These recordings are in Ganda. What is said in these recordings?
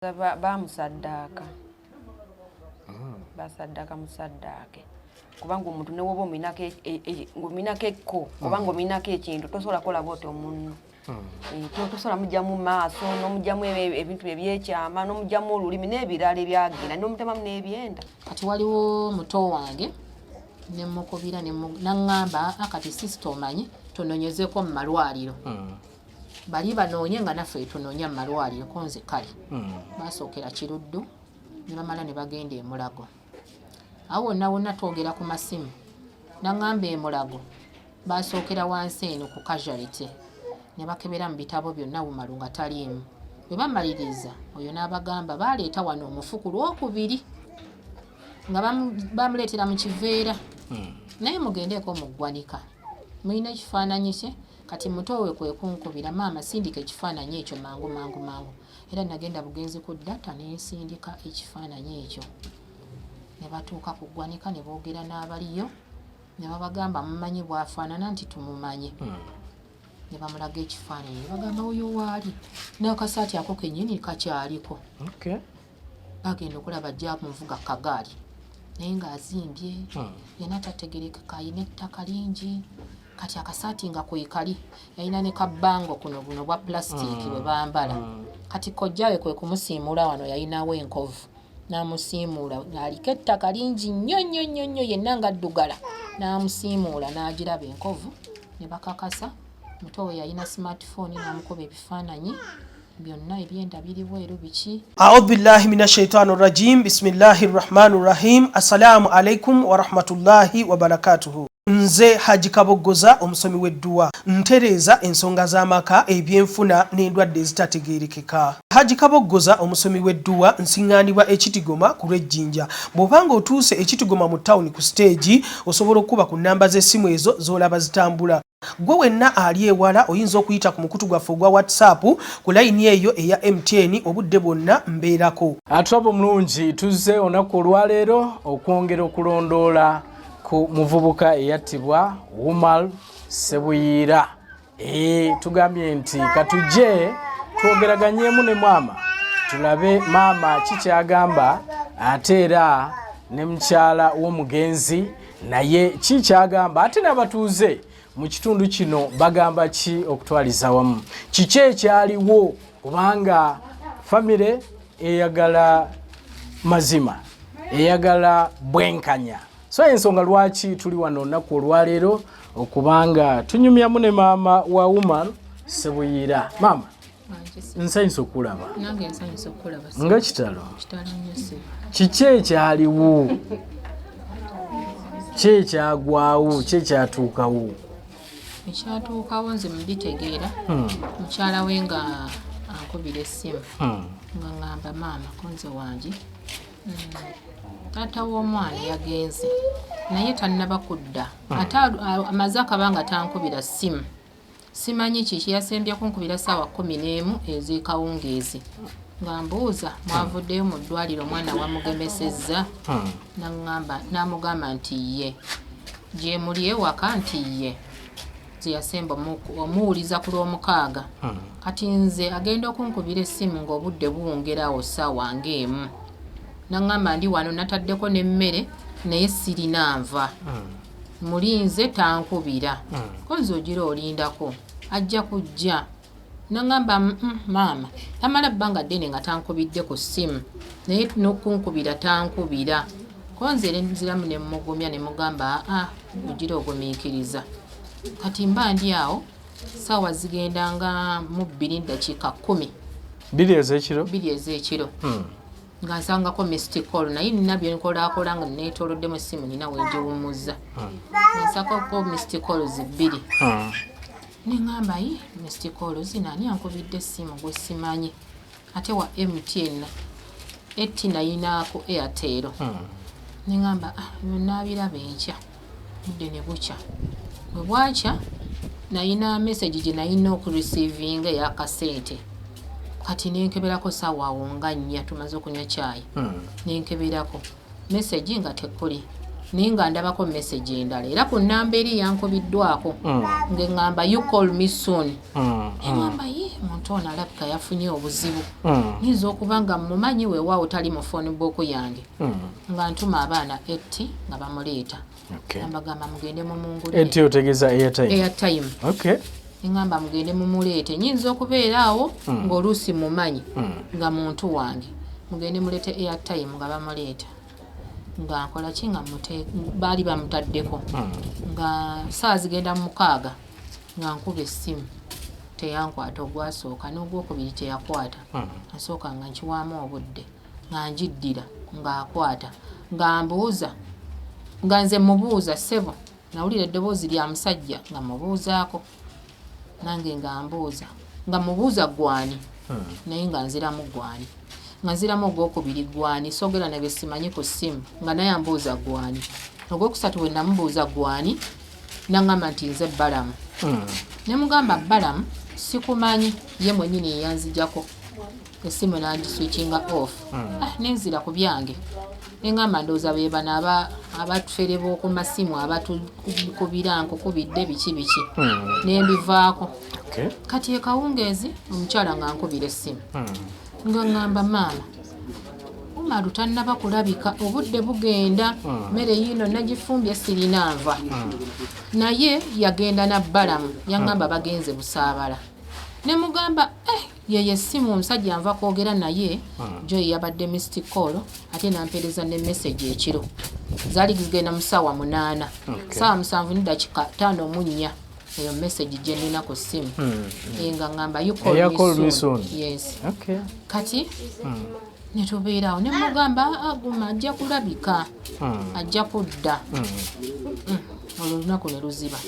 Bamusaddaka. Basaddaka musaddake. Kubanga omuntu ne woba ominako ekko kubanga ominako ekintu tosobola kola bwoti omunno. Tosobola mujja mu maaso n'omujjamu ebintu ebyekyama n'omujjamu olulimi n'ebirala ebyagenda n'omutemamu n'ebyenda. Kati waliwo muto wange ne mukubira ne nangamba akati sisita omanyi tononyezeko mu malwaliro. Bali banoonye nga naffe tunoonya mu malwaliro konze kale. Basookera Kiruddu ne bamala ne bagenda e Mulago. Awo wonna twogera ku masimu. Nangamba e Mulago basookera wansi eno ku casualty. Ne bakebera mu bitabo byonna Umaru nga taliimu. Bwe bamaliriza oyo n'abagamba baleeta wano omufuku lwokubiri nga bamuleetera mu kiveera. Naye mugendeeko mu ggwanika. Mulina ekifaananyi kye kati mutowe kwe kunkubira maama sindika ekifaananyi ekyo mangu. Era nagenda bugenzi ku data ne nsindika ekifaananyi ekyo. Ne batuuka ku ggwanika ne boogera n'abaliyo ne babagamba mumanyi bwafaanana nti tumumanyi. Ne bamulaga ekifaananyi ne bagamba oyo waali n'akasaati ako kennyini kakyaliko. Bagenda okulaba ajja muvuga kagaali naye ng'azimbye yena tategerekeka ayina ettaka lingi. Kati akasaati nga kwekali yalina ne kabbango kuno buno bwa plastic bwe bambala. Kati kojjawe kwe kumusiimula wano yalinawo enkovu n'amusiimuula ng'aliko ettaka lingi nnyo yenna nga ddugala n'amusiimuula n'agiraba enkovu ne bakakasa. Mutowe yalina smartphone n'amukuba ebifaananyi byonna ebyenda biri bweru biki. A'udhu billahi minash shaitani rrajim. Bismillahir rahmanir rahim. Assalamu alaikum wa rahmatullahi wa barakatuhu. Nze Haji Kaboggoza omusomi w'edduwa ntereeza ensonga z'amaka ebyenfuna n'endwadde ezitategeerekeka. Haji Kaboggoza omusomi w'edduwa nsiŋŋaanibwa Ekitigoma ku Lwejjinja. Bw'obanga otuuse Ekitigoma mu ttawuni ku stage osobola okuba ku nnamba z'essimu ezo z'olaba zitambula. Gwe wenna ali ewala oyinza okuyita ku mukutu gwaffe ogwa WhatsApp ku layini eyo eya MTN obudde bwonna mbeerako. Atwabo mulungi tuzze olunaku olwaleero okwongera okulondoola ku muvubuka eyattibwa Umaru Ssebuyira. Tugambye nti katujje twogeraganyemu ne maama tulabe maama kikyagamba ate era ne mukyala w'omugenzi naye kikyagamba ate n'abatuuze mu kitundu kino bagamba ki okutwaliza wamu. Kiki ekyaliwo kubanga famire eyagala mazima eyagala bwenkanya. So ensonga lwaki tuli wano olunaku olwaleero okubanga tunyumyamu ne maama wa Umaru Ssebuyira. Maama nsanyusa okulaba. Nange nsanyusa okulaba. Nga kitalo. Kitalo nnyo ssebo. Kiki ekyaliwo? Ki ekyagwawo? Ki ekyatuukawo? Ekyatuukawo nze mbitegeera mukyala we nga ankubira essimu nga ngamba maama konze wange taata w'omwana yagenze naye tannaba kudda ate amaze akabanga tankubira ssimu. Simanyi kiki yasembye kunkubira ssaawa 11 ez'ekawungeezi nga mbuuza mwavuddeyo mu ddwaliro omwana wamugemesezza. N'amugamba nti ye gye muli ewaka nti ye ze yasemba omuwuliza ku Lwomukaaga. Kati nze agenda okunkubira essimu ng'obudde buwungerawo ssaawa ng'emu. N'angamba ndi wano nataddeko n'emmere naye sirina nva. Mulinze tankubira. Konzi ogira olindako ajja kujja. N'angamba maama tamala bbanga ddene nga tankubidde ku ssimu naye n'okunkubira tankubira. Konzi nziramu ne mmugumya ne mugamba ogira ogumiikiriza. Kati mba ndi awo ssaawa zigenda nga mu 2 dakiika 10. 2 ez'ekiro? 2 ez'ekiro. Nga nsangako missed call naye nina bye nkolaakola nga neetooloddemu essimu nina wengiwumuzza. Nsakako missed calls 2. Ne ngamba missed calls nani ankubidde essimu gwe simanyi ate wa MTN eti nayinaako Airtel. Ne ngamba naabiraba enkya budde ne bukya. Bwe bwakya nayina message gye nayina okureceiving ey'akasente. Kati nenkeberako ssaawa awo nga 4 tumaze okunywa caayi. Nenkeberako message nga tekuli. naye nga ndabako message endala era ku nnamba eri yankubiddwako ng'eŋŋamba you call me soon. Eŋŋamba ye muntu ono alabika yafunye obuzibu nyinza okuba nga mumanyi weewaawo tali mu phone book yange nga ntuma abaana 80 nga bamuleeta mbagamba mugende mumungulire 80 otegeeza airtime. Eŋŋamba mugende mumuleete nyinza okubeera awo ng'oluusi mumanyi nga muntu wange mugende muleete airtime nga bamuleeta nga nkola ki nga baali bamutaddeko nga saa zigenda mu 6 nga nkuba essimu teyankwata ogwasooka n'ogwokubiri teyakwata asooka nga nkiwaamu obudde nga njiddira ng'akwata nga mbuuza nga nze mubuuza ssebo nawulira eddoboozi lya musajja nga mubuuzaako nange nga mbuuza nga mubuuza gwani naye nga nziramu gwani nga nziramu ogwokubiri gwani soogera ne bye simanyi ku ssimu nga naye ambuuza gwani ogwokusatu we namubuuza gwani naŋŋamba nti nze Balamu ne mugamba Balamu sikumanyi ye mwennyini yeyanzijako essimu nangiswitchinga off nenzira ku byange neŋŋamba ndowooza be bano abatufere b'oku masimu abatukubira nkukubidde biki nembivaako kati ekawungeezi omukyala nga nkubira essimu nga ŋŋamba maama Umaru tannaba kulabika obudde bugenda mmere yino nagifumbye sirina nva naye yagenda na Balamu yaŋŋamba bagenze busaabala ne mugamba yeye essimu omusajja anva kwogera naye Joy yabadde missed call ate nampeereza ne message ekiro zaali zigenda mu ssaawa 8 ssaawa 7 ne dakiika 5:04 eyo message gye nina ku ssimu nga ŋŋamba you call me soon. Yes. Kati ne tubeerawo ne mugamba aguma ajja kulabika ajja kudda olwo olunaku ne luziba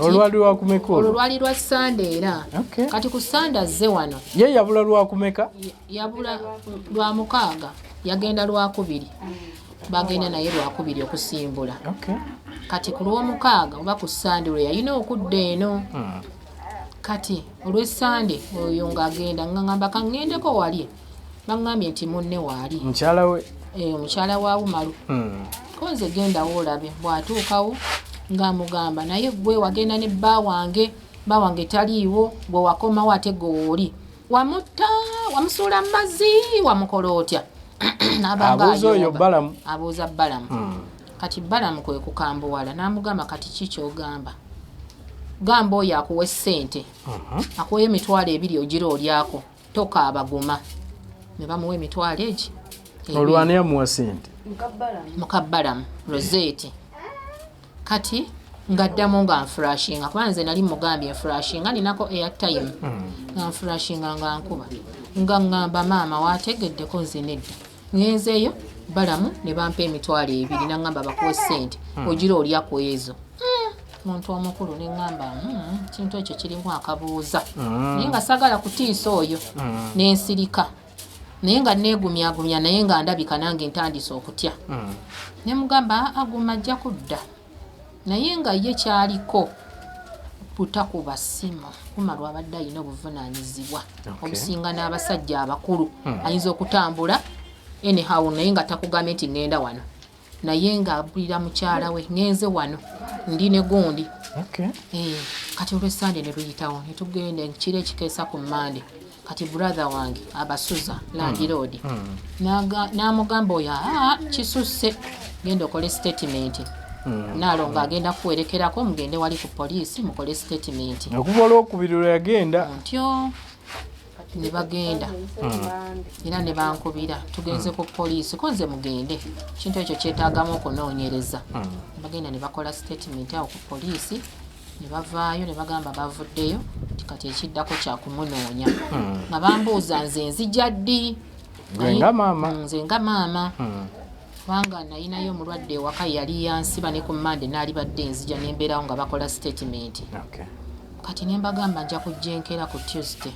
olwali lwakumeka olwo lwali lwa Sunday era kati ku Sunday azze wano ye yabula lwakumeka yabula lwa 6 yagenda lwa 2 bagenda naye lwa 2 okusimbula kati ku lw'omukaaga oba ku Sunday lwe yalina okudda eno kati olw'Sunday oyo ng'agenda ng'agamba kangendeko wali baŋŋambye nti munne waali mukyala we omukyala wa Umaru konze gendawo olabe bw'atuukawo ng'amugamba naye gwe wagenda ne bba wange taliiwo gwe wakomawo ate gweoli wamutta wamusuula mu mazzi wamukola otya abuuza oyo Balamu abuuza Balamu kati Balamu kwe kukambuwala n'amugamba kati ki ky'ogamba gamba oyo akuwa ssente akuwa emitwalo 2 ogira olyako tokaaba guma ne bamuwa emitwalo egi olwani yamuwa ssente muka Balamu Rosette kati ngaddamu nga nflashinga kuba nze nali mugambye nflashinga ninako airtime nga nflashinga nga nkuba nga ŋŋamba maama wategeddeko nze nedda ngenzeeyo Balamu ne bampa emitwalo 2 naŋŋamba bakuwa ssente ogira olyaku ezo muntu omukulu ne ŋŋamba kintu ekyo kirimu akabuuza naye nga sagala kutiisa oyo n'ensirika naye nga neegumyagumya naye nga ndabika nange ntandise okutya ne mugamba aguma ajja kudda naye nga ye kyaliko butakuba ssimu Umaru abadde alina obuvunaanyizibwa obusinga n'abasajja abakulu ayinza okutambula anyhow naye nga takugambye nti ŋŋenda wano naye nga abulira mukyala we ngenze wano ndi ne gundi kati olw'Sunday ne luyitawo ne tugenda ekiro ekikeesa ku Monday kati brother wange abasuza Land Road n'amugamba oyo kisusse genda okole statement naalo ng'agenda kuwerekerako mugende wali ku poliisi mukole statement okuva olwokubiri lwe yagenda ntyo ne bagenda era ne bankubira tugenze ku poliisi ko nze mugende kintu ekyo kyetaagamu okunoonyereza bagenda ne bakola statement awo ku poliisi ne bavaayo ne bagamba bavuddeyo kati ekiddako kya kumunoonya nga bambuuza nze nzija ddi nze nga maama kubanga nalinayo omulwadde ewaka yali yansiba ne ku Monday naali badde nzija nembeerawo nga bakola statement kati ne mbagamba nja kujjenkera ku Tuesday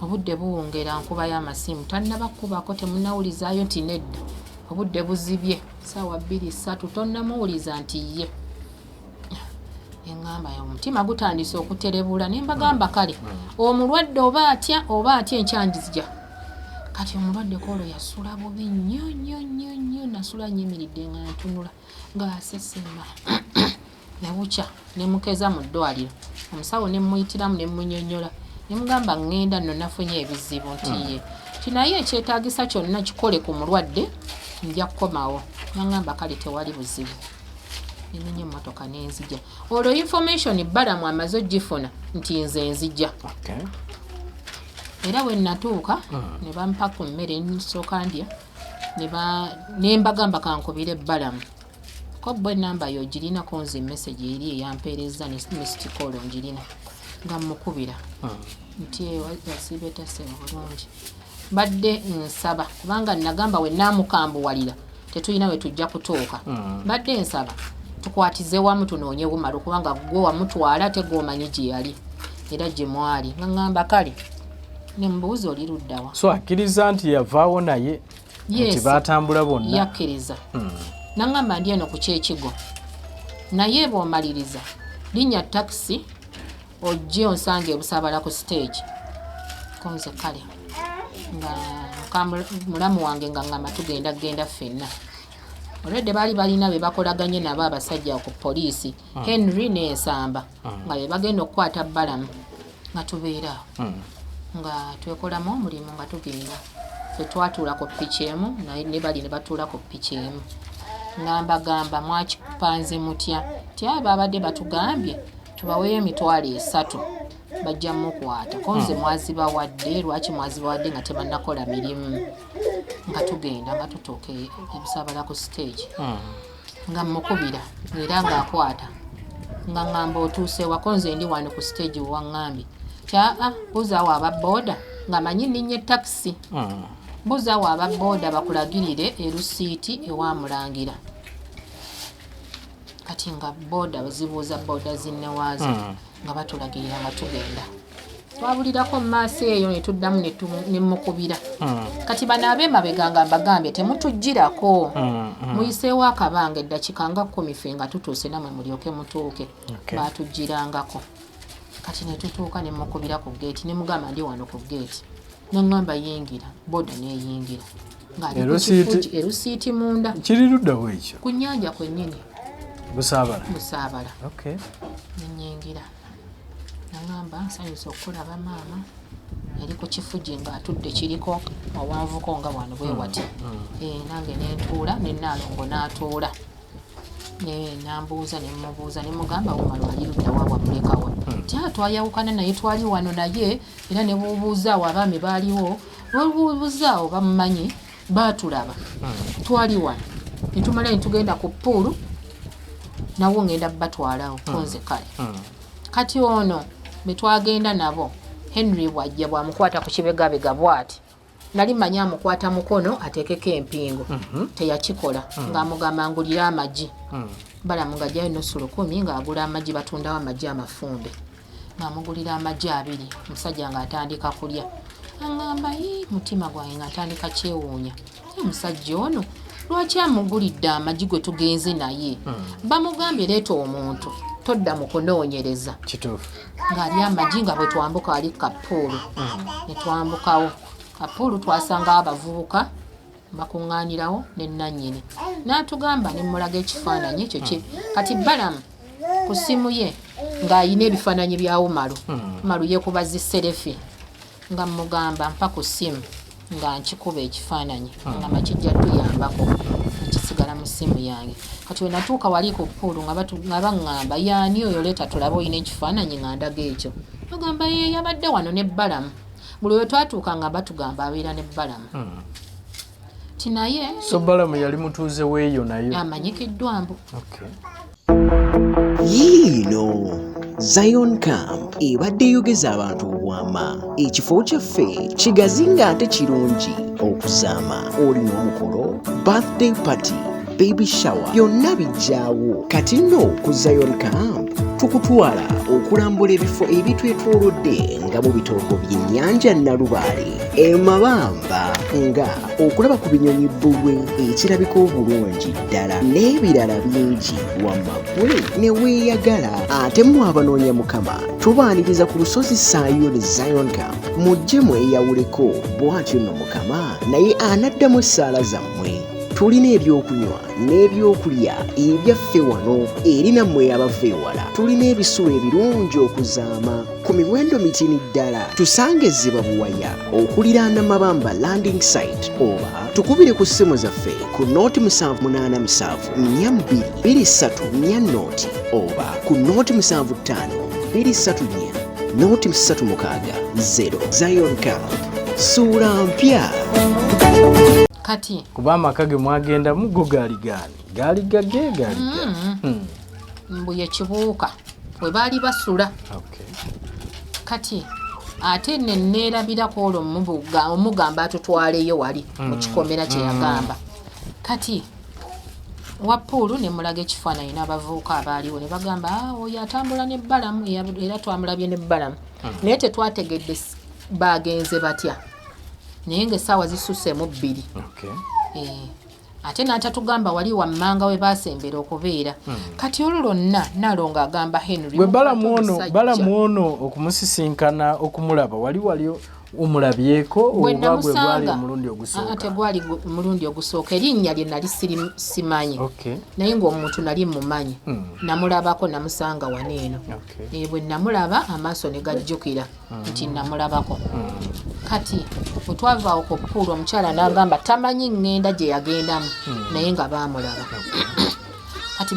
obudde buwongera nkuba y'amasimu tannaba kkubako temunnawulizaayo nti nedda obudde buzibye ssaawa 2-3 tonnamuwuliza nti ye eŋŋamba omutima gutandise okuterebula ne mbagamba kale omulwadde oba atya enkyanjizija kati omulwadde kolo yasula bubi nnyo nasula nyimiridde nga ntunula ng'asesema nebukya nemukeza mu ddwaliro omusawo nemuyitiramu nemunyonyola nemugamba ŋŋenda nno nafunye ebizibu nti ye kinaye ekyetaagisa kyonna kikole ku mulwadde nja kukomawo naŋŋamba kale tewali buzibu nenenya emmotoka nenzija olwo information Balamu amaze ogifuna nti nze nzija era bwe natuuka ne bampa ku mmere nsooka ndya ne mbagamba kankubire Balamu ko bwe namba yo girinako nze message eri eyampeereza ne missed call ngirina nga mukubira nti wasibeta se bulungi badde nsaba kubanga nagamba we namukambuwalira tetulina we tujja kutuuka badde nsaba tukwatize wamu tunoonye Umaru kubanga gwe wamutwala tegwomanyi gye yali era gye mwali ngamba kale nembuuza oli luddawa so akkiriza nti yavaawo naye nti baatambula bonna yakkiriza nangamba ndi eno ku kyekigo naye bw'omaliriza linnya taxi ojje onsange ebusabala ku stage konze kale nga mulamu wange nga ngamba tugenda ffenna olwedde baali balina be bakolaganye nabo abasajja ku poliisi Henry n'ensamba nga be bagenda okukwata Balamu nga tubeera nga twekolamu omulimu nga tugenda fe twatuula ku ppiki emu ne bali ne batuula ku ppiki emu ngamba mwakipanze mutya ti abo babadde batugambye tubaweeyo $3,000 bajja mukwata konze mwazibawadde lwaki mwazibawadde nga tebannakola mirimu nga tugenda nga tutuuka ebusabala ku stage nga mukubira era ng'akwata nga ngamba otuuse wakonze ndi wano ku stage waŋŋambye aa buzaawo ababooda nga manyi ninnya taxi buzaawo ababooda bakulagirire erusiiti ewamulangira kati nga booda bazibuuza booda zinnewaazo nga batulagirira nga tugenda twabulirako mu maaso eyo ne tuddamu ne mukubira kati bano ab'emabega nga mbagambye temutugirako muyiseewo akabanga eddakiika nga 10 ffe nga tutuuse namwe mulyoke mutuuke baatugirangako kati ne tutuuka ne mukubira ku geeti ne mugamba ndi wano ku geeti n'eŋŋamba yingira booda n'eyingira erusiiti munda kiri luddawo ekyo ku nnyanja kwennyini busaabala nenyingira naŋŋamba nsanyusa okulaba maama yali ku kifugi ng'atudde kiriko owanvuko nga wano bwe wati nange nentuula nenaalongo n'atuula nambuuza nemubuuza nemugamba Umaru ali luddawa wamulekawa twayawukana naye twali wano naye era ne bubuuzaawo abaami baaliwo webubuuzaawo bamumanyi baatulaba twali wano netumala netugenda ku puulu nawo ngenda batwalawo konze kale kati ono betwagenda nabo Henry bwajja bwamukwata ku kibegabega bwati nali manya amukwata mukono atekeko empingo teyakikola ng'amugamba ngulira amagi Balamu ng'ajjayo nusu 10 ng'agula amagi batundawo amagi amafumbe ng'amugulira amagi 2 omusajja ng'atandika kulya aŋŋamba mutima gwange ng'atandika kyewuunya omusajja ono lwaki amugulidde amagi gwe tugenze naye bamugambye leeta omuntu todda mu kunoonyereza ng'ali amagi nga bwe twambuka ali kapuulu ne twambukawo kapuulu twasangawo abavubuka bakuŋŋaanirawo ne nannyini n'atugamba ne mulaga ekifaananyi ekyo kati Balamu ku ssimu ye ng'ayina ebifaananyi bya Umaru yeekuba ziserefi nga mugamba mpa ku ssimu nga nkikuba ekifaananyi nga makijja tuyambako ekisigala mu ssimu yange kati we natuuka wali ku puulu nga baŋŋamba yaani oyo leeta tulabe olina ekifaananyi nga ndaga ekyo bagamba ye yabadde wano ne Balamu buli we twatuuka nga batugamba abeera ne Balamu tinaye so Balamu yali mutuuze weeyo naye amanyikiddwa mbu yiino Zion Camp ebadde yogeza abantu obwama ekifo kyaffe kigazi ng'ate kirungi okuzaama olina omukolo birthday party baby shower byonna bijjaawo kati nno ku Zion Camp tukutwala okulambula ebifo ebitwetoolodde nga mu bitoogo by'ennyanja Nalubaale e Mabamba nga okulaba ku binyonyi bbulwe ekirabika obulungi ddala n'ebirala bingi wamma ggwe ne weeyagala ate mmwe abanoonya Mukama tubaaniriza ku lusozi Sayoni Zion Camp mujje mweyawuleko bw'atyo nno Mukama naye anaddamu essaala zammwe. Tulina ebyokunywa n'ebyokulya ebyaffe wano eri nammwe abava ewala. Tulina ebisulo ebirungi okuzaama ku miwendo mitini ddala. Tusange Ziba Buwaya okuliraana Mabamba landing site oba tukubire ku ssimu zaffe ku nooti 787 42 23 oba ku nooti 75 234 nooti 360. Zion Camp suula mpya. Kati kuba amaka ge mwagenda mugo gaali gage mbuye kibuuka bwe baali basula. Kati ate neerabirako olwo omugamba atutwaleyo wali mu kikomera kye yagamba. Kati Wappulu ne mulaga ekifaananyi n'abavubuka abaaliwo ne bagamba oyo atambula n'ebbalamu era twamulabye n'ebbalamu naye tetwategedde bagenze batya. Naye ng'essaawa zisussemu 2. Ate n'atatugamba wali wammanga we baasembera okubeera. Kati olwo lwonna Nalongo agamba Henry gwe balamu ono okumusisinkana okumulaba wali omulabyeko oba gwe gwali omulundi ogusooka? Tegwali omulundi ogusooka. Erinnya lye nali simanyi naye ng'omuntu nali mumanyi. Namulabako namusanga wano eno. Bwe namulaba amaaso ne gajjukira nti namulabako. Kati bwe twavaawo ku Ppuulu omukyala n'agamba tamanyi ŋŋenda gye yagendamu naye nga baamulaba. Kati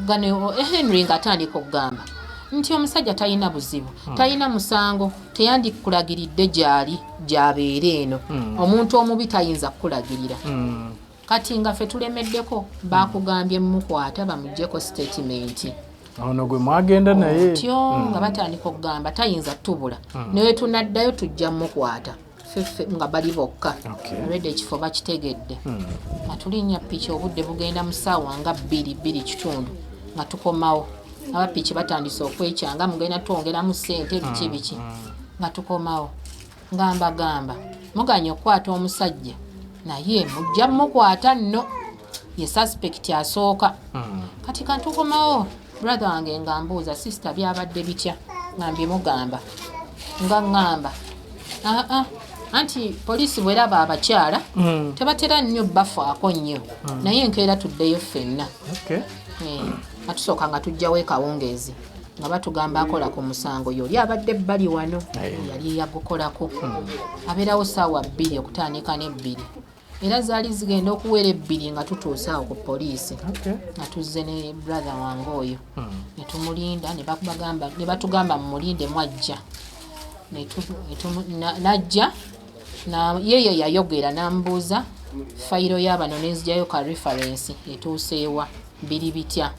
gano Henry ng'atandika okugamba nti omusajja talina buzibu, talina musango, teyandikulagiridde gy'abeera eno. Omuntu omubi tayinza kukulagirira. Kati nga ffe tulemeddeko baakugambye mukwata bamuggyeko statement. Ono gwe mwagenda naye tyo nga batandika okugamba tayinza tubula naye tunaddayo tujja mukwata ffe nga bali bokka. Already ekifo bakitegedde. Nga tulinnya piki obudde bugenda mu ssaawa nga 2 kitundu nga tukomawo. Abapiki batandise okwekyanga mugenda twongeramu ssente biki nga tukomawo. Gamba muganya okukwata omusajja naye mujja mukwata nno ye suspect asooka. Kati kantukomawo brother wange nga mbuuza sister byabadde bitya ngambye mugamba nga ŋŋamba anti poliisi bweraba abakyala tebatera nnyo bafaako nnyo naye nkeera tuddeyo ffenna. Atusooka nga tujjawo ekawungeezi nga batugamba akola ku musango yoli abadde ebbali wano yali yagukolako. Abeerawo ssaawa 2 okutandika ne2 era zaali zigenda okuwera 2 nga tutuuse awo ku poliisi. Nga tuzze ne brother wange oyo ne tumulinda ne batugamba mumulinde mwajja. Najja yeye yayogera n'ambuuza fayiro y'abano nenzijjayo ka reference etuuseewa biri bitya.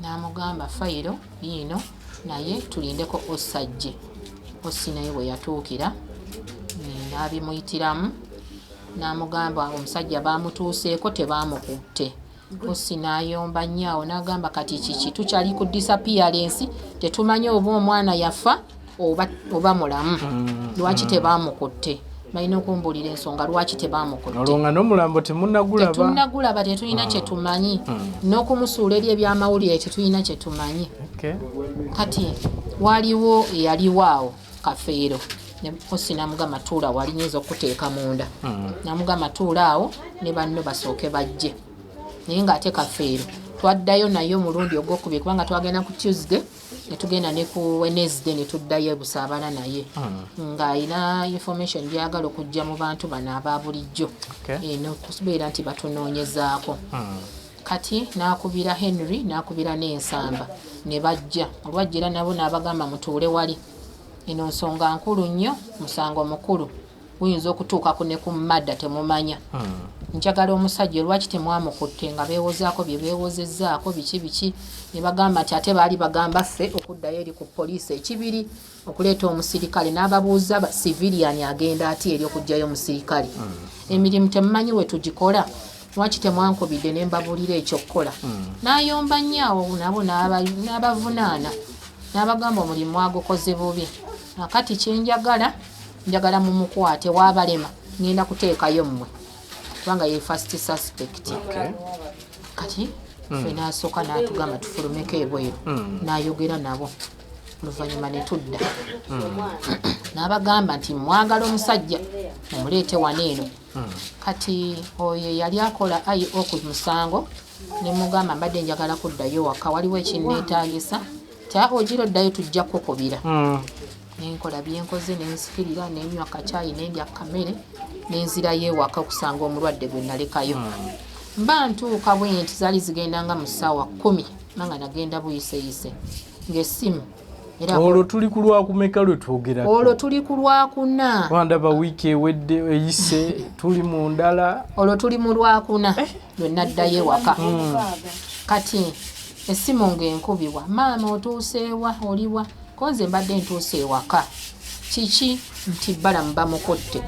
N'amugamba fayiro yiino naye tulindeko osajje. Osi naye bwe yatuukira n'abimuyitiramu n'amugamba omusajja baamutuuseeko tebaamukutte. Osi n'ayomba nnyo n'agamba kati kiki tukyali ku disappearance tetumanyi oba omwana yafa oba mulamu. Lwaki tebaamukutte? Balina okumbulira ensonga lwaki tebaamukutte. Olwo nga n'omulambo tetunnagulaba tetulina kye tumanyi. N'okumusuula eri ebyamawulire tetulina kye tumanyi. Kati waliwo eyaliwo awo Kafeero. Osi n'amugamba tuula wali nyinza okuteeka munda. N'amugamba tuula awo ne banno basooke bajje. Naye ng'ate Kafeero twaddayo naye omulundi ogwokubiri kubanga twagenda ku Tuesday ne tugenda ne ku Wednesday ne tuddayo busaabala naye ng'alina information byagala okujja mu bantu bano aba bulijjo n'okubeera nti batunoonyezaako. Kati n'akubira Henry n'akubira n'ensamba ne bajja. Olwajjira nabo n'abagamba mutuule wali. Eno nsonga nkulu nnyo, musango mukulu guyinza okutuukako ne ku madda temumanya. Njagala omusajja lwaki temwamukutte nga beewozaako bye beewozezzaako biki ne bagamba nti ate baali bagamba ffe okuddayo eri ku poliisi ekibiri okuleeta omusirikale n'ababuuza civilian agenda ati eri okuggyayo omusirikale. Emirimu temumanyi we tugikola lwaki temwankubidde ne mbabuulira ekyokukola. N'ayomba nnyo awo nabo n'abavunaana n'abagamba omulimu agukoze bubi akati kyenjagala njagala mumukwate wabalema ngenda kuteekayo mmwe kubanga ye first suspect kati ffe nasooka n'atugamba tufulumeko ebweru n'ayogera nabo oluvannyuma ne tudda n'abagamba nti mwagala omusajja mumuleete wano eno kati oyo yali akola IO ku musango ne mugamba mbadde njagala kuddayo waka waliwo ekinneetaagisa ogira oddayo tujja kukubira nenkola byenkoze nensikirira nenywa kacaayi nendya kamere nenzirayo ewaka okusanga omulwadde gwe nalekayo mba ntuuka bwe nti zaali zigendanga mu ssaawa 10 nanga nagenda buyiseyise ng'essimu olwo tuli ku lwakumeka lwe twogera olwo tuli ku lwakuna wandaba wiiki ewedde eyise tuli mu ndala olwo tuli mu lwakuna lwe naddayo ewaka kati essimu ng'enkubibwa maama otuuseewa oliwa konze mbadde ntuuse ewaka kiki nti balamu bamukutte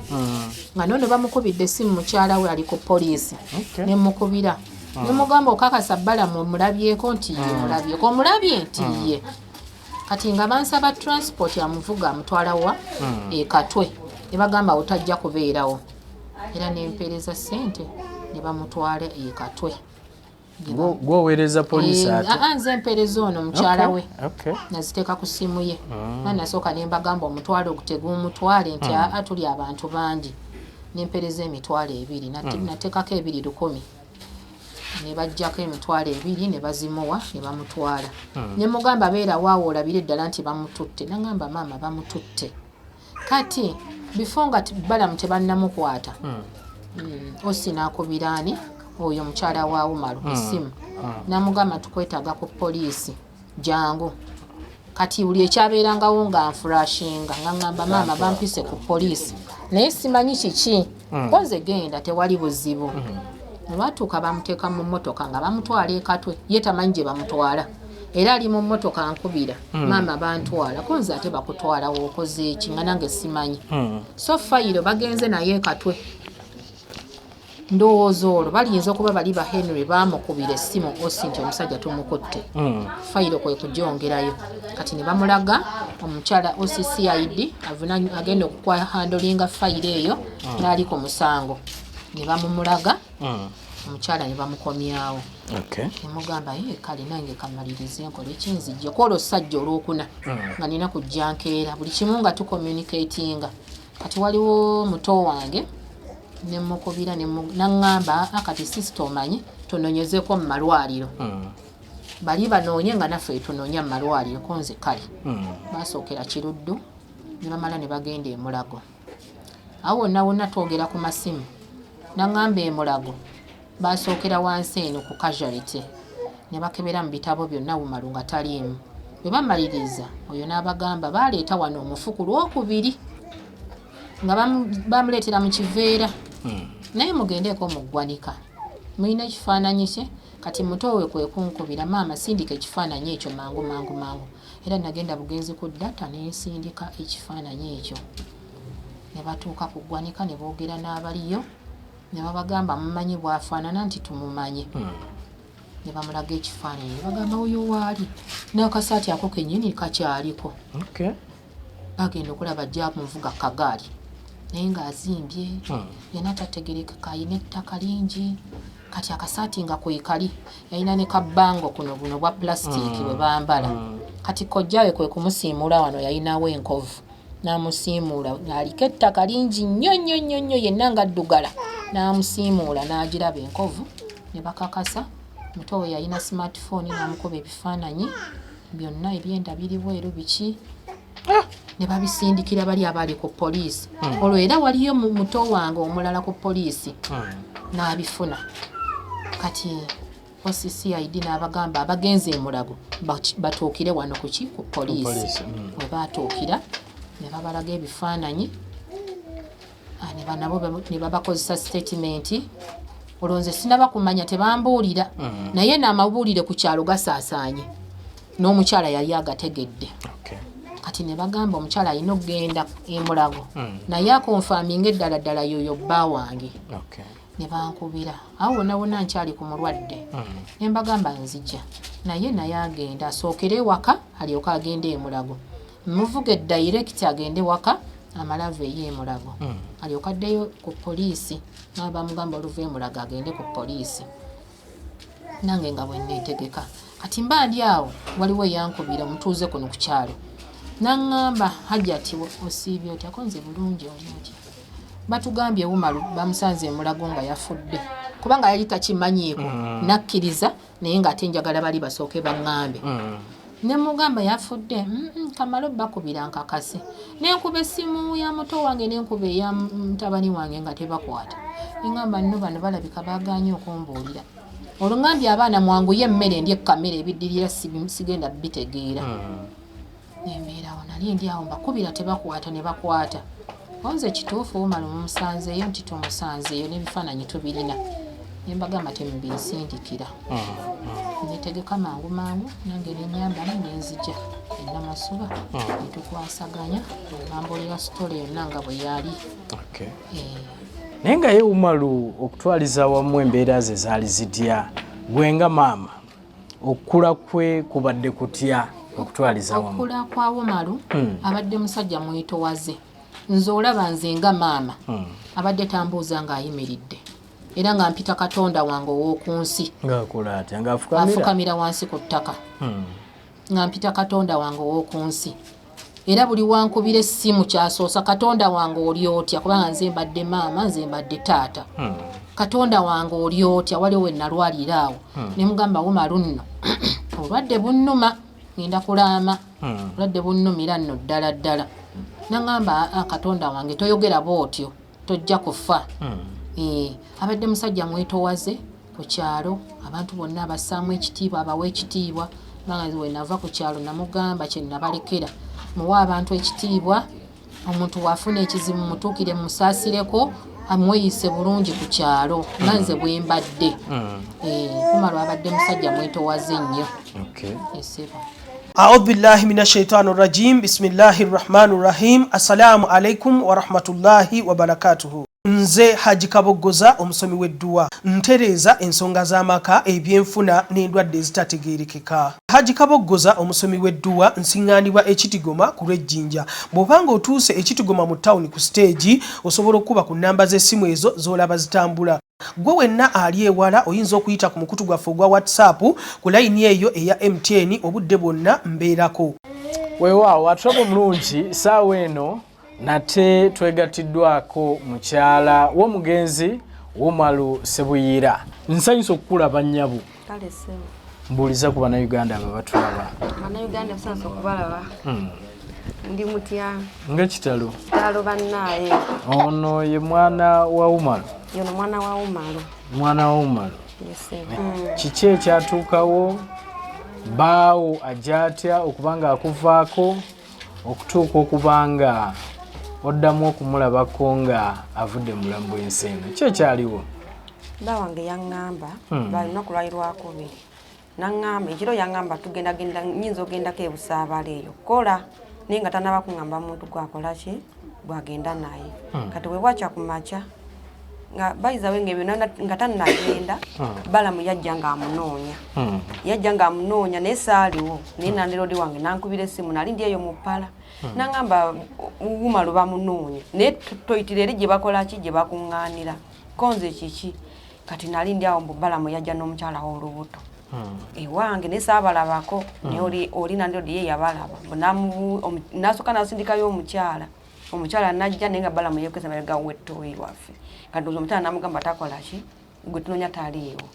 nga noono bamukubidde essimu mukyala we ali ku poliisi nemukubira nemugamba okakasa balamu omulabyeko nti ye mulabyeko omulabye nti ye kati nga bansaba transport amuvuga amutwalawa ekatwe ne bagamba otajja kubeerawo era nempeereza ssente ne bamutwala ekatwe gwoweereza poliisi ate nze empeereza ono mukyala we naziteeka ku ssimu ye nasooka ne mbagamba omutwalo ogutegumutwale nti tuli abantu bangi nempeereza emitwalo 2 nateekako 210 ne bajjako emitwalo 2 ne bazimuwa ne bamutwala ne mugamba beera waawo olabire eddala nti bamututte nagamba maama bamututte kati before nga balamu tebannamukwata osinakubiraani oyo mukyala wa Umaru essimu namugamba tukwetaaga ku poliisi jangu kati buli ekyabeerangawo nga nfulashinga ngamba maama bampise ku poliisi naye simanyi kiki konze genda tewali buzibu olwatuuka bamuteeka mu mmotoka nga bamutwala ekatwe ye tamanyi gye bamutwala era ali mu mmotoka nkubira maama bantwala konze ate bakutwala wookoze eki nga nange simanyi so fayiro bagenze naye ekatwe ndowooza olwo balinza okuba bali ba Henry bamukubira essimu osi nti omusajja tumukutte fayiro kwe kugyongerayo kati ne bamulaga omukyala OCCID agenda okukwahandolinga fayiro eyo n'ali ku musango ne bamumulaga omukyala ne bamukomyawo nemugamba kale nange kamalirize nkola ekinzijja kwolwo sajja olwokuna nga nina kujja nkeera buli kimu nga tucommunicatinga kati waliwo muto wange nemukubira naŋŋamba akati sisita omanyi tunonyezeko mu malwaliro bali banoonye nga naffe tunoonya mu malwaliro konze kale basookera Kiruddu ne bamala ne bagenda e Mulago awo wonna wonna twogera ku masimu naŋŋamba e Mulago basookera wansi eno ku casualty ne bakebera mu bitabo byonna Umaru nga taliimu bwe bamaliriza oyo n'abagamba baleeta wano omufu ku lwokubiri nga bamuleetera mu kiveera naye mugendeeko mu ggwanika mulina ekifaananyi kye kati mutowe kwe kunkubira maama sindika ekifaananyi ekyo mangu era nagenda bugenzi ku data nensindika ekifaananyi ekyo ne batuuka ku ggwanika ne boogera n'abaliyo ne babagamba mumanyi bwafaanana nti tumumanyi ne bamulaga ekifaananyi ne bagamba oyo waali n'akasaati ako kennyini kakyaliko bagenda okulaba ajja kumuvuga kagaali naye ng'azimbye yena tategerekeka ayina ettaka lingi kati akasaati nga kwekali yalina ne kabbango kuno buno bwa plastic bwe bambala kati kojjawe kwe kumusiimula wano yalinawo enkovu n'amusiimuula ng'aliko ettaka lingi nnyo yenna nga ddugala n'amusiimuula n'agiraba enkovu ne bakakasa muto we yalina smartphone n'amukuba ebifaananyi byonna ebyenda biri bweru biki ne babisindikira bali abali ku poliisi olwo era waliyo muto wange omulala ku poliisi n'abifuna kati OCCID n'abagamba abagenze e Mulago batuukire wano kuki ku poliisi we batuukira ne babalaga ebifaananyi nabo ne babakozesa statement olwo nze sinaba kumanya tebambuulira naye n'amabuulire ku kyalo gasaasaanye n'omukyala yali agategedde kati ne bagamba omukyala alina okugenda e Mulago naye akonfaminga eddala ddala yoyo bba wange ne bankubira awo wonna wonna nkyali ku mulwadde ne mbagamba nzija naye agenda asookere ewaka alyoka agende e Mulago muvuge direct agende waka amalave ye mulago alyoka addeyo ku poliisi n'abamugamba oluve mulago agende ku poliisi nange nga bwe neetegeka kati mba ndi awo waliwo yankubira omutuuze kuno ku kyalo naŋŋamba Hajjati osiibye otya konze bulungi oli otya batugambye Umaru bamusanze mulago nga yafudde kubanga yali takimanyiiko nakkiriza naye ng'ate njagala bali basooke baŋŋambe ne mugamba yafudde kamalo bakubira nkakase nenkuba essimu ya muto wange nenkuba eya mutabani wange nga tebakwata engamba nno bano balabika baganye okumbuulira olungambye abaana mwanguye emmere ndi ekkamera ebiddirira sigenda bitegeera nembeerawo nali ndi awo mbakubira tebakwata ne bakwata onze kituufu Umaru mumusanzeeyo nti tumusanzeeyo n'ebifaananyi tubirina yembagamba temubisindikira netegeka mangu nange nenyambala nenzija enamasuba netukwasaganya bambolera sitole yonna nga bwe yali naye nga ye Umaru okutwaliza wamu embeera ze zaali zitya gwe nga maama okukula kwe kubadde kutya okutwaliza wamu okukula kwa Umaru abadde musajja mwetowaze nze olaba nze nga maama abadde tambuuza ng'ayimiridde era nga mpita Katonda wange ow'oku nsi afukamira wansi ku ttaka nga mpita Katonda wange ow'oku nsi era buli wankubira essimu kyasoosa Katonda wange oli otya kubanga nze mbadde maama nze mbadde taata Katonda wange oli otya waliwo we nalwalira awo ne mugamba Umaru nno obulwadde bunnuma ngenda kulaama obulwadde bunnumira nno ddala ddala naŋŋamba Katonda wange toyogera bw'otyo tojja kufa abadde musajja mwetowaze ku kyalo abantu bonna abassaamu ekitiibwa abawa ekitiibwa banga we nava ku kyalo namugamba kye nabalekera muwa abantu ekitiibwa omuntu waafuna ekizibu mutuukire musaasireko amweyise bulungi ku kyalo nga nze bwe mbadde Umaru abadde musajja mwetowaze nnyo esebo أعوذ بالله من الشيطان الرجيم بسم الله الرحمن الرحيم السلام عليكم ورحمة الله وبركاته nze Haji Kaboggoza omusomi w'edduwa ntereeza ensonga z'amaka ebyenfuna n'endwadde ezitategeerekeka. Haji Kaboggoza omusomi w'edduwa nsiŋŋaanibwa ekitigoma ku lw'ejjinja. Bw'obanga otuuse ekitigoma mu ttawuni ku siteegi osobola okuba ku nnamba z'essimu ezo z'olaba zitambula. Gwe wenna ali ewala oyinza okuyita ku mukutu gwaffe ogwa WhatsApp ku layini eyo eya MTN obudde bwonna mbeerako. Weewaawo atulobe omulungi ssaawa eno nate twegatiddwako mukyala w'omugenzi Umaru Ssebuyira. Nsanyusa okukulaba nnyabo. Kale ssebo. Mbuuliza ku bannayuganda abo batulaba. Bannayuganda nsanyusa okubalaba. Ndi mutya. Ng'ekitalo. Kitalo bannaaye. Ono ye mwana wa Umaru. Yono mwana wa Umaru. Mwana wa Umaru. Yes. Kiki ekyatuukawo baawo ajatya okubanga akuvaako okutuuka okubanga oddamu okumulabako nga avudde mulambo ensi eno kyo kyaliwo? Bba wange yaŋŋamba balinaku lwalirwako biri naŋŋamba ekiro yaŋŋamba tugendagenda nyinza ogendako ebusaabala eyo kola naye nga tanaba kuŋŋamba muntu gwakola ki bwagenda naye kati we bwakya ku makya nga bayizawe ng'ebyo nga tannagenda balamu yajja ng'amunoonya naye saaliwo naye nandirodi wange nankubira essimu nali ndi eyo mu ppala naŋŋamba Umaru bamunoonya naye toyitira eri gye bakola ki gye bakuŋŋaanira konze kiki kati nali ndi awo mbu balamu yajja n'omukyala w'olubuto ewange naye saabalabako naye oli nandirodi ye yabalaba nasooka nasindikayo omukyala najja naye nga balamu yekwesa mabega w'ettooyi waffe kati omukyala namugamba takola ki gwe tunoonya taliiwo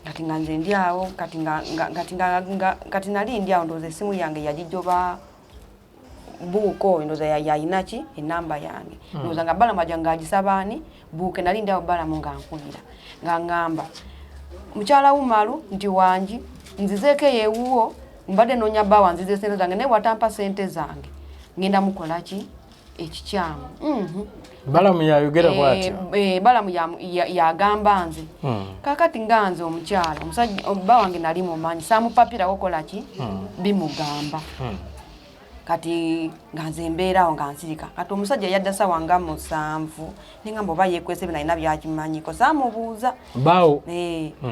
kati nga nze ndi awo kati nali ndi awo ndowooza essimu yange yagijoba buuko ndowooza yayina ki enamba yange ndowooza nga balamu ajja ng'agisabaani buuke nali ndi awo balamu nga nkubira nga ŋŋamba mukyala Umaru nti wangi nzizeeko yeewuwo mbadde noonya bba wanzize sente zange naye watampa sente zange ngenda mukola ki ekikyamu balamu yayogera bw'atyo balamu yagamba nze kakati nga nze omukyala omusajja bba wange nali mumanyi saamupapira kokola ki bimugamba kati nganze mbeerawo nga nsirika kati omusajja yadda sawa nga 7 nengamba oba yekwese binaina byakimanyiko saamubuuza bawo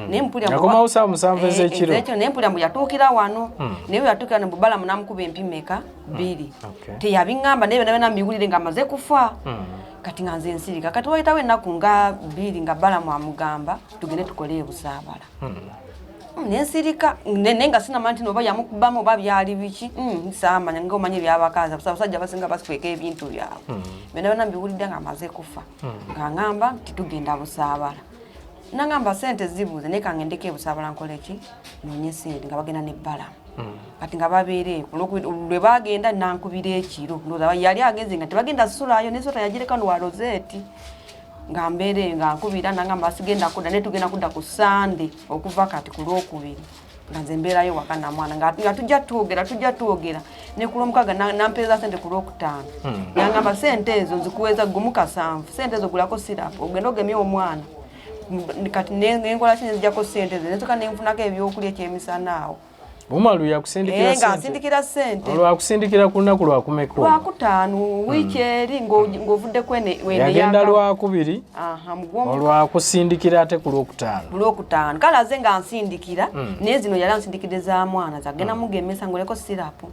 nempulya yakomawo saa 7 ez'ekiro ekyo nempulya mbu yatuukira wano naye yatuukira ne Balamu namukuba empimeka 2 teyabiŋŋamba naye byonna mbiwulire nga amaze kufa kati nganze nsirika kati wayitawo ennaku nga 2 nga Balamu amugamba tugende tukole ebusaabala nensirika nenga sina manti no baya mukubamu oba byali biki nsamba nga omanye byabakaza basajja basinga basikweka ebintu byabo byonna mbiwulidde nga amaze kufa nga ngamba titugenda busaabala nangamba sente zibuze ne kangendeke busaabala nkoleki nonye sente nga bagenda ne Balamu kati nga babeere lwe bagenda nankubira ekiro ndoza yali agenze nga tebagenda sulayo nesota yagireka no Rozeti nga mbere nga nkubira nangamba asigenda kuda ne tugenda kuda ku Sunday okuva kati ku Lwokubiri nga nze mbeerayo waka na mwana nga tujja tuogera ne ku Lwomukaga nampeeza sente ku Lwokutaano nangamba sente ezo nzikuweza gumuka 7 sente ezo gulako sirapu ogenda ogemye omwana kati nenkola kino nzijjako sente ezo nesoka nenfunako ebyokulya ekyemisanawo Umaru yakusindikira sente. Nga nsindikira sente. Olwakusindikira ku lunaku lwakumeka. Lwakutaano wiki eri ng'ovudde kwene wene yagenda Lwakubiri. Mugwombo. Olwakusindikira ate ku Lwokutaano. Lwokutaano kale aze nga nsindikira naye zino yali ansindikiriza mwana zagenda mugemesa ngoleko sirapu.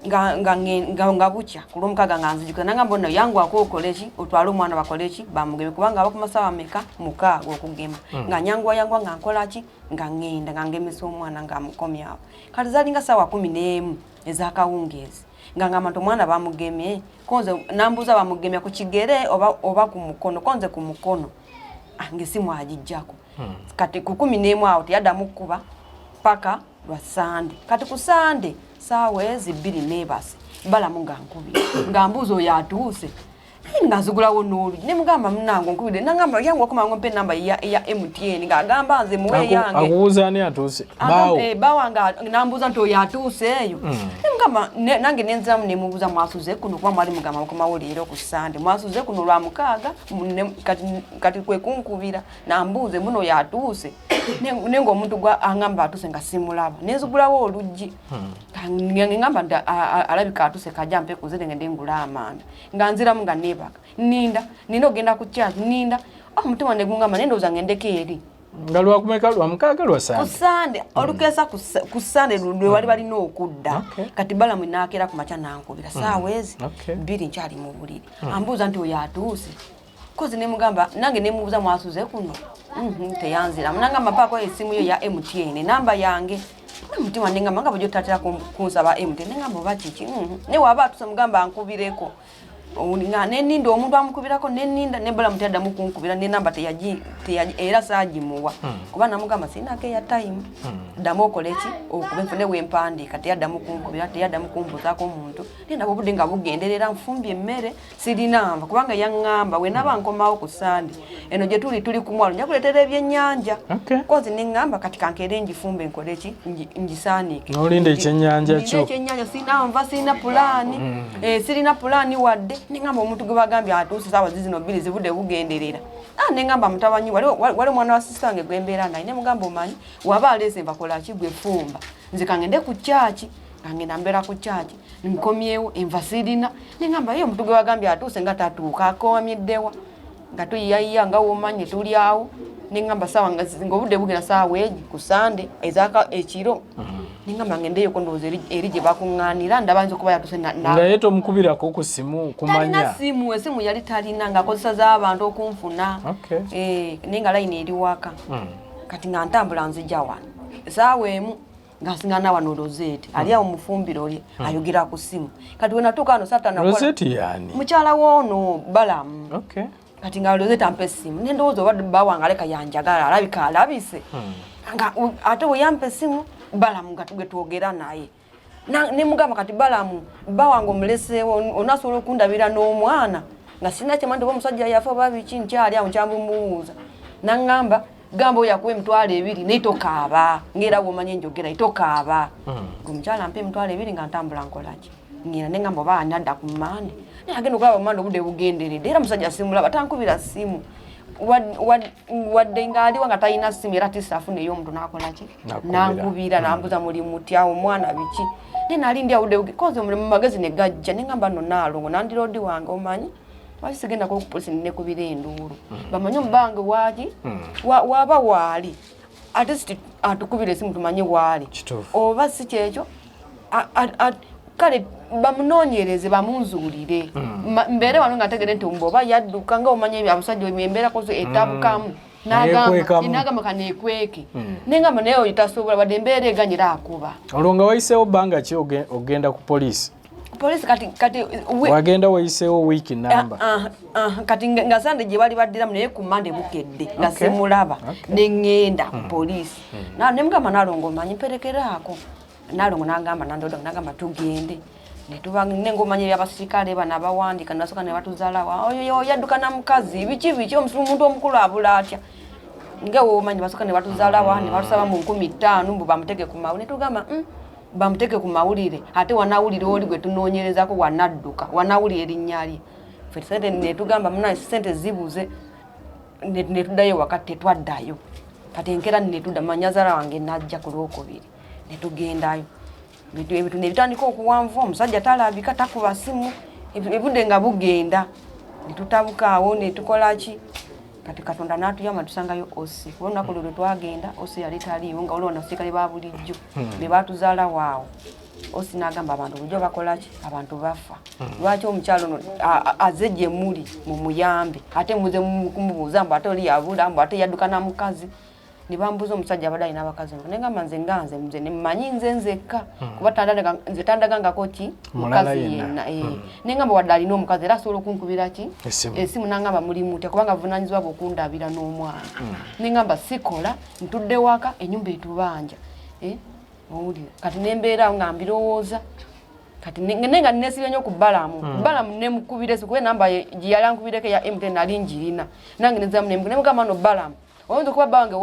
nga bukya ku Lwomukaga nga nzijukira nangamba nno yangu akokoleki otwala omwana bakoleki bamugeme kubanga abakumasawa meka mukaaga okugema nga nyangwa nga nkolaki nga ngenda nga ngemesa omwana nga mukomyawo kati zalinga sawa 11 ezakawungeezi nga ngamba nti omwana bamugemye konze nambuza bamugemya ku kigere oba ku mukono konze ku mukono ngesimu agijjako kati ku 11 awo teyaddamu kuba paka lwa Sande kati ku Sande sawezi 2 nebase Balamu nga nkubira nga mbuzo yatuuse ngazigulawo n'olu ne mugamba munango nkubide nangamba yangu akomango mpe namba ya MTN nga agamba nze muwe yange akubuza ani atuuse bawo bawa nga nambuza nto yatuuse eyo ne mugamba nange nenziramu ne mubuza mwasuze kuno kuba mwali mugamba mukomawo leero ku Sande mwasuze kuno lwa Mukaaga kati kwe kunkubira nambuze muno yatuuse nengo omuntu gwa angamba atuse nga simulaba nenzigulawo oluggi ngamba nda alabika atuse kajampe kuzire ngende ngula amanda nganziramu nga nebaka ninda nino genda ku church ninda omutima negungamba nendoza ngendeke eri nga lwakumeka lwa Mukaaga lwa Sande ku Sande olukesa ku Sande lwe wali balina okudda kati Balamu nakera ku macha nankubira sawezi 2 nkyali mu buliri ambuza nti oyatuuse kozi ne mugamba nange ne mubuza mwasuze kuno teyanzira munangamba pako esimu yo ya MTN namba yange mutima nengamba ngabo jo tatira kunsaba MTN nengamba bakiki ne waba atuse mugamba ankubireko nga nenindo omuntu amukubirako neninda ne Balamu tedda mukunkubira ne namba teyaji era sajimuwa kuba namugamba sinake ya time damo koleki okube mfune wempandi kati yadda mukunkubira teyadda mukumbuzako omuntu nenda bobude nga bugenderera mfumbye emmere sirinamba kubanga yangamba we nabankomawo ku Sande eno je tuli kumwalo njakuletera ebyennyanja kozi nengamba kati kankere njifumbe nkoleki njisanike nolinde ekyennyanja kyo ekyennyanja sinamba sina pulani sirina pulani wadde nengamba omuntu gwe bagambye atuuse sawa zino 2 zibude bugenderera nengamba mutabanyi wali mwana wa sister wange gwembeera naye ne mugamba omanyi waba alese bakola kigwe fumba nze kangende ku church kangenda mbera ku church nkomyewo enva sirina nengamba ye omuntu gwe bagambye atuuse nga tatuuka akomyeddewa nga tuyiyaya nga womanyi tuli awo nengamba sawa ng'obudde bugenda sawa eji ku Sande ezaka ekiro nengamba ngendeyo kondoze erije bakuŋŋaanira ndabanze kuba yatuse nga yeto mukubirako ku simu kumanya esimu yali talina nga akozesa z'abantu okunfuna nenga line eri waka kati nga ntambula nzija wano saawa emu nga singana wano Rozeti ali awo mufumbiro lye ayogera ku simu kati wenatuuka wano satana Rozeti yani mukyala woono Balamu kati nga Rozeti ampe esimu nendowooza oba bawanga aleka yanjagala alabika alabise nga ate we yampe esimu Balamu nga tugetwogera naye ne mugamba kati Balamu bawanga omuleseewo onasobola okundabira n'omwana nga sina kyema nti omusajja yafa babiki nkyali awo nkyambu mubuuza nangamba gamba oyakuwa emitwalo 2 neitokaaba ngera womanye njogera itokaaba omukyala mpe emitwalo 2 nga ntambula nkolaki ngina nengamba oba anyadda ku Mande agenda okulaba omwana obudde bugenderedde era musajja simulaba tankubira simu wadde ngaaliwa nga talina simu era tisafune ey'omuntu nakolaki nankubira nambuza muli mutya omwana biki nali ndi awude koze mu magazine gajja nengamba no nalongo nandi rodi wange omanyi wali sigenda ko police ne kubira enduru bamanyo mbange waji waba wali at least atukubire simu tumanye wali oba si kyekyo kale bamunonyereze bamunzulire mbere wano ngategere nti mboba yadduka nga omanye abasajja embeera kozo etabukamu nagamba kanekweke nengamba naye oyo tasobola badde embeera eganyira akuba olwo nga wayiseewo bbanga ki ogenda ku poliisi kati wagenda wayiseewo wiiki namba kati nga sande gye bali baddiramu naye ku mande bukedde nga semulaba neŋŋenda ku poliisi nemugamba nalongo omanyi mperekeraako nalongo nagamba nandoda nagamba tugende netubanga omanye byabasirikale bana abawandika nasoka ne batuzaalawa oyo yadduka na mukazi biki omuntu omukulu abula atya nga womanyi basoka ne batuzaalawa ne batusaba mu 15 mbu bamuteke ku mawulire netugamba bamuteke ku mawulire ate wanawulire oli gwe tunoonyerezako wanadduka wanawulire erinnya lye ffe sente netugamba muna sente zibuze netuddayo wakati tetwaddayo kati enkera netudda manyazaala wange najja ku lwokubiri netugendayo ebintu nebitandika okuwanvu omusajja talabika takuba simu ebudde nga bugenda netutabukaawo netukolaki kati Katonda n'atuyamba tusangayo osi olunaku lwe twagenda osi yali taliiwo nga waliwo nabaserikale ba bulijjo be baatuzaala waawo osi n'agamba abantu bulijjo bakolaki abantu bafa lwaki omukyalo ono aze gye muli mu muyambe ate muze kumubuuza mbu ate oli yabula mbu ate yadduka na mukazi ne bambuza omusajja abadde alina abakazi nengamba nze nemmanyi nze nzekka kuba nze tandagangako ki mukazi yenna nengamba wadde alina omukazi era asobola okunkubira ki esimu nangamba mulimu tya kubanga vunanyizibwa bwokundabira n'omwana nengamba sikola ntudde waka ennyumba etubanja owulire kati nembeera nga mbirowooza kati nenga nesibye nnyo ku balamu nemukubira kuba enamba gye yali ankubireko ya MTN nali njirina nange nemugamba no balamu oyinza okuba bange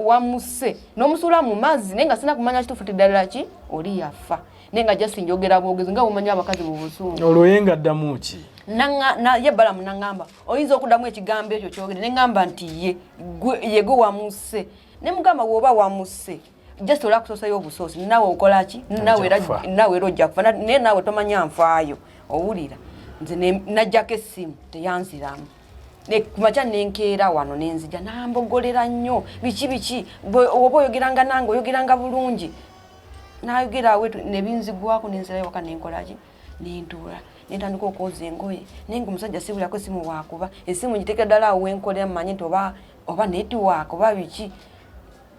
wamuse n'omusuula mu mazzi naye nga sina kumanya kitufuti ddala ki oli yafa naye nga just njogera bwogezi nga bumanya abakazi mu busungu olwo ye nga ddamu ki ye balamu nangamba oyinza okuddamu ekigambo ekyo kyogere nengamba nti ye gwe wamuse nemugamba woba wamuse just olakusosayo obusoosi nawe okola ki nawe era ojja kufa naye nawe tomanya nfaayo owulira nze najjako essimu teyanziramu kumakya nenkeera wano nenzija nambogolera nnyo biki oba oyogeranga nange oyogeranga bulungi nayogera awe nebinzigwako nenzirayo waka nenkolaki nentuula nentandika okwoza engoye naye nga omusajja sibulyako esimu wakuba esimu ngiteeka ddala awo wenkolera mmanyi nti oba netiwaaka oba biki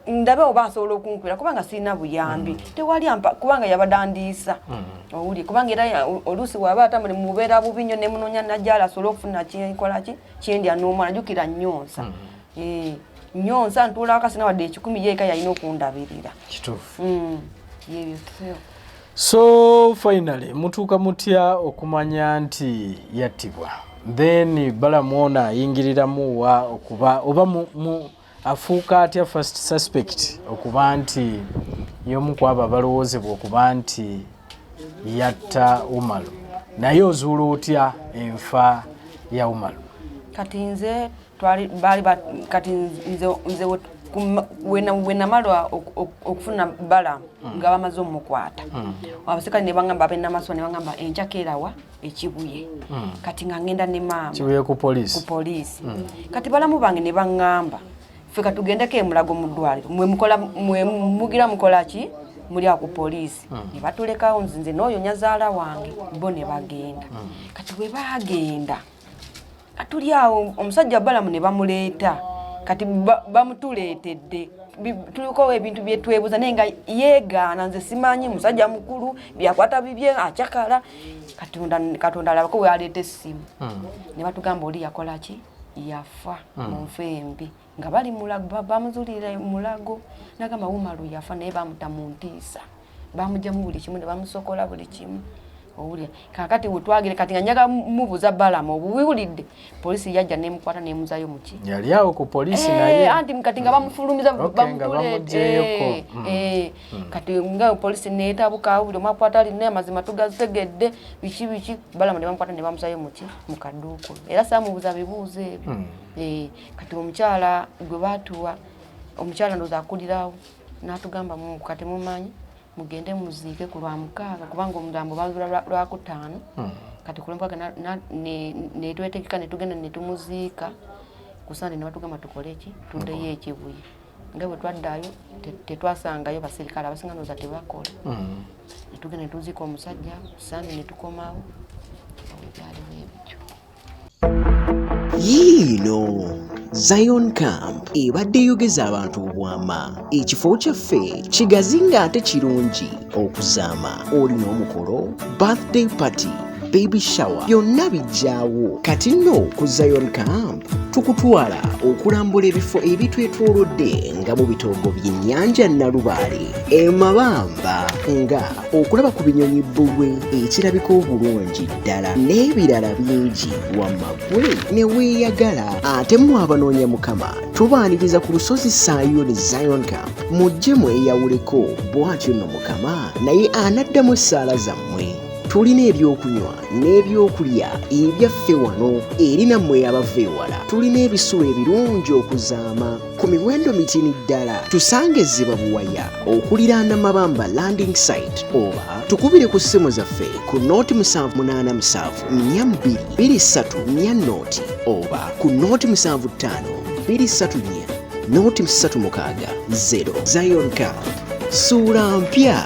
ndabe oba asobola okunkubira kubanga sirina buyambi tewali kubanga yabadandiisa owuli kubanga era oluusi waba atambule mubeera bubi nnyo nemunonya najjala asobole okufuna kikolaki kyendya n'omwana jjukira nnyonsa nnyonsa ntuula wakasi nawadde 10 yeeka yalina okundabirira kituufu yebyo so finally mutuuka mutya okumanya nti yattibwa then balamuona ayingiriramu okuba oba afuuka atya first suspect okuba nti y'omu ku abo abalowoozebwa okuba nti yatta Umaru naye ozuula otya enfa ya Umaru kati nze kati nze wenamalwa okufuna balamu nga bamaze omukwata abaserikale ne bangamba abenamaso ne bangamba enjakeerawa ekibuye kati nga ngenda ne maama kibuye ku poliisi kati balamu bange ne bangamba ffe katugendeko emulago mu ddwaliro mwe mugira mukola ki muli ako poliisi ne batulekawo nze n'oyo nyazaala wange bo ne bagenda kati bwe bagenda tuli awo omusajja balamu ne bamuleeta kati bamutuleetedde tuliko ebintu byetwebuuza naye nga yeegaana nze simanyi musajja mukulu byakwata bibye akyakala katonda alabako we aleeta essimu ne batugamba oli yakola ki yafa mu nfa embi nga bali mulago bamuzulira mulago nagamba Umaru yafa naye bamuta mu ntiisa bamugyamu buli kimu ne bamusokola buli kimu owulira kakati wetwagire kati nga njaga mubuuza balamu obuwulidde poliisi yajja nemukwata nemuzayo muki yali awo ku poliisi naye anti kati nga bamufulumiza bamutuleete kati nga poliisi neetabuka buli omwakwata alina amazima tugategedde biki balamu ne bamukwata ne bamuzayo muki mu kadduukulu era saamubuuza bibuuzo ebyo kati omukyala gwe baatuwa omukyala ndooza akulirawo n'atugamba kati mumanyi mugende muziike ku lwa 6 kubanga omulambo balula lwa 5 kati kulembwa ne twetekeka ne tugenda ne tumuziika kusande ne batugamba tukole ki tuddeyo ekibuye nga bwe twaddayo tetwasangayo basirikale abasinga noza tebakola tugenda ne tuziika omusajja kusande ne tukomawo byaliwo ebyo. Yiino Zion Camp ebadde yogeza abantu obwama ekifo kyaffe kigazi ng'ate kirungi okuzaama olina omukolo birthday party baby shower byonna bijjaawo kati nno ku Zion Camp tukutwala okulambula ebifo ebitwetoolodde nga mu bitoogo by'ennyanja Nalubaale emabamba nga okulaba ku binyonyi bbugwe ekirabika obulungi ddala n'ebirala bingi wamagwe ne weeyagala ate mu abanoonya Mukama tubaaniriza ku lusozi Sayoni Zion Camp mujje mweyawuleko bw'atyo nno Mukama naye anaddamu essaala zammwe. Tulina ebyokunywa n'ebyokulya ebyaffe wano eri nammwe abava ewala. Tulina ebisuwa ebirungi okuzaama ku miwendo mitini ddala. Tusange Ziba Buwaya okuliraana Mabamba landing site oba tukubire ku ssimu zaffe ku nooti 787 42 23 oba ku nooti 75 234 nooti 360. Zion Camp suula mpya.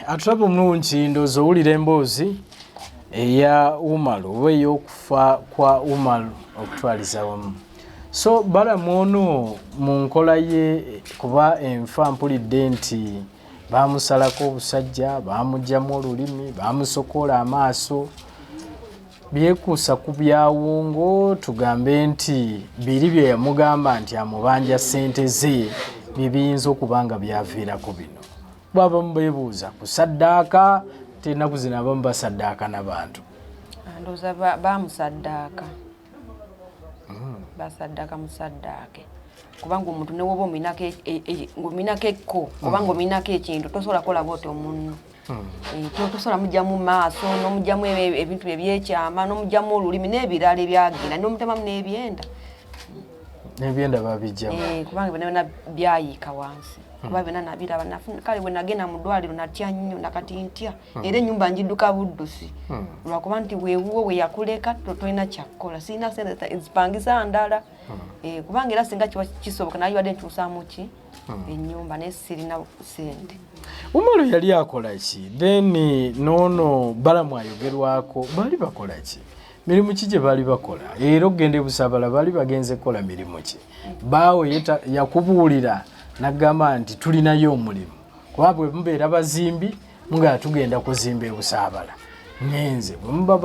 Atulaba omulungi ndowooza owulira emboozi eya Umaru oba ey'okufa kwa Umaru okutwaliza wamu. So balamu ono mu nkola ye kuba enfa mpulidde nti baamusalako obusajja baamugyamu olulimi baamusokoola amaaso byekuusa ku byawungo tugambe nti biri bye yamugamba nti amubanja ssente ze bibiyinza okuba nga byaviirako bino. Bw'abamu beebuuza ku saddaaka tenaku zino abamu basaddaaka n'abantu. Ndowooza baamusaddaaka basaddaaka musaddaake kubanga omuntu ne woba ominako ekko kubanga ominako ekintu tosobola kola bwoti omunno tosobola mugyamu maaso n'omugyamu ebintu ebyekyama n'omugyamu olulimi n'ebirala ebyagenda n'omutemamu n'ebyenda babijjamu kubanga byonna byayiika wansi kuba byonna nabiraba kale bwe nagenda mu ddwaliro natya nnyo nakati ntya era ennyumba njidduka buddusi lwakuba nti weewuwo we yakuleka tolina kyakkola sirina sente zipangisa ndala kubanga era singa kiba kisoboka naye wadde ntuusaamu ki ennyumba naye sirina sente. Umaru yali akola ki then noono balamu ayogerwako bali bakola ki mirimu ki gye baali bakola era okugenda Busaabala baali bagenze kukola mirimu ki baawe yakubuulira nagamba nti tulinayo omulimu kuba bwe mubeera bazimbi nga tugenda kuzimba Busaabala ngenze bwe muba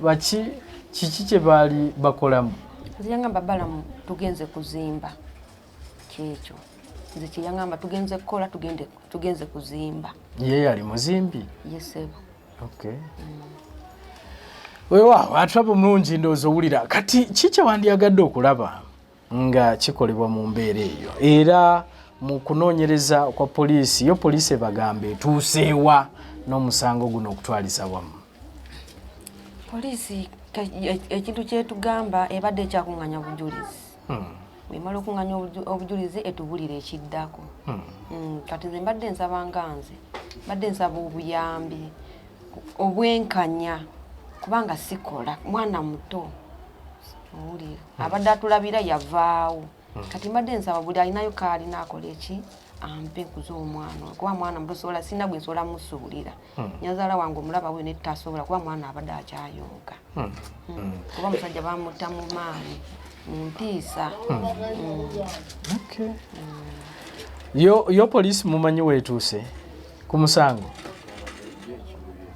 baki kiki kye baali bakolamu ziyangamba balamu tugenze kuzimba kyekyo nze kyeyangamba tugenze kukola tugenze kuzimba ye yali muzimbi yesebo okay weewaawo atulaba omulungi ndowooza owulira kati kiki wandiyagadde okulaba nga kikolebwa mu mbeera eyo era mu kunoonyereza kwa poliisi yo poliisi ebagamba etuuseewa n'omusango guno okutwaliza wamu. Poliisi ekintu kyetugamba ebadde ekyakuŋŋanya obujulizi bwemala okuŋŋanya obujulizi etubulira ekiddako kati nze mbadde nsaba nganze mbadde nsaba obuyambi obwenkanya kubanga sikola mwana muto owulira abadde atulabira yavaawo kati mbadde nsaba buli alinayo kaalina akola eki ampe nkuza omwana kuba mwana muto sobola sina gwe nsobola musuulira nyazaala wange omulaba we netasobola kuba mwana abadde akyayonka kuba musajja bamutta mu maanyi mumpiisa. Yo poliisi mumanyi weetuuse ku musango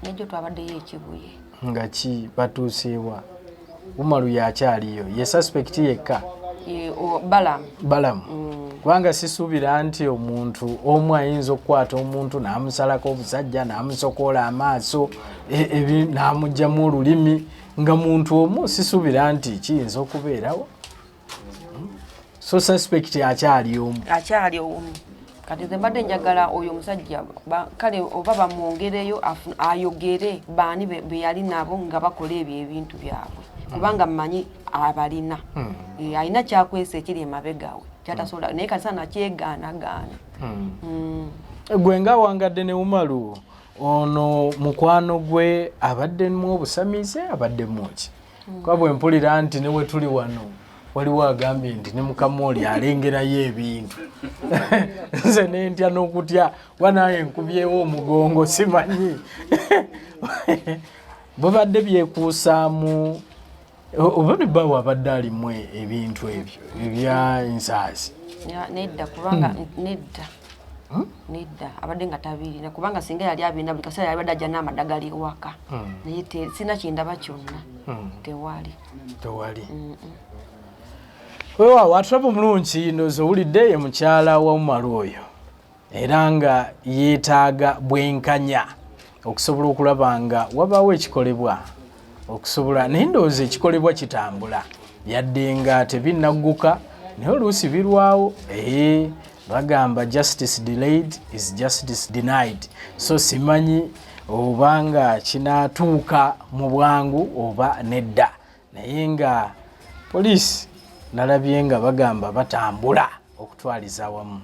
nejjo twabaddeyo ekibuye nga ki batuuseewa Umaru yakyaliyo ye suspect yekka balamu kubanga sisuubira nti omuntu omu ayinza okukwata omuntu n'amusalako obusajja n'amusokoola amaaso n'amugyamu olulimi nga muntu omu sisuubira nti kiyinza okubeerawo so suspect akyali omu kati nze mbadde njagala oyo omusajja kale oba bamwongereyo ayogere baani be yali nabo nga bakola ebyo ebintu byabwe kubanga mmanyi abalina alina kyakwesa ekiri emabegawe kyatasobola naye kati sana kyegaanagaana gwe nga wangadde ne Umaru ono mukwano gwe abadde mu obusamize abadde muki kwa bwe mpulira nti ne we tuli wano waliwo agambye nti ne mukama oli alengerayo ebintu nze nentya n'okutya wanaye nkubyewo omugongo simanyi bwebadde byekuusaamu oba bibbawo abadde alimu ebintu ebyo ebya ensaazi nedda kubanga nedda abadde nga tabirina kubanga singa yali abirina buli kaseera yali badde ajja n'amadagali waka naye sina kindaba kyonna tewali weewaawo atulaba omulungi ndowooza owulidde ye mukyala wa Umaru oyo era nga yeetaaga bwenkanya okusobola okulaba nga wabaawo ekikolebwa okusobola naye ndowooza ekikolebwa kitambula yadde nga tebinagguka naye oluusi birwawo bagamba justice delayed is justice denied so simanyi oba nga kinaatuuka mu bwangu oba nedda naye nga poliisi nalabye nga bagamba batambula okutwaliza awamu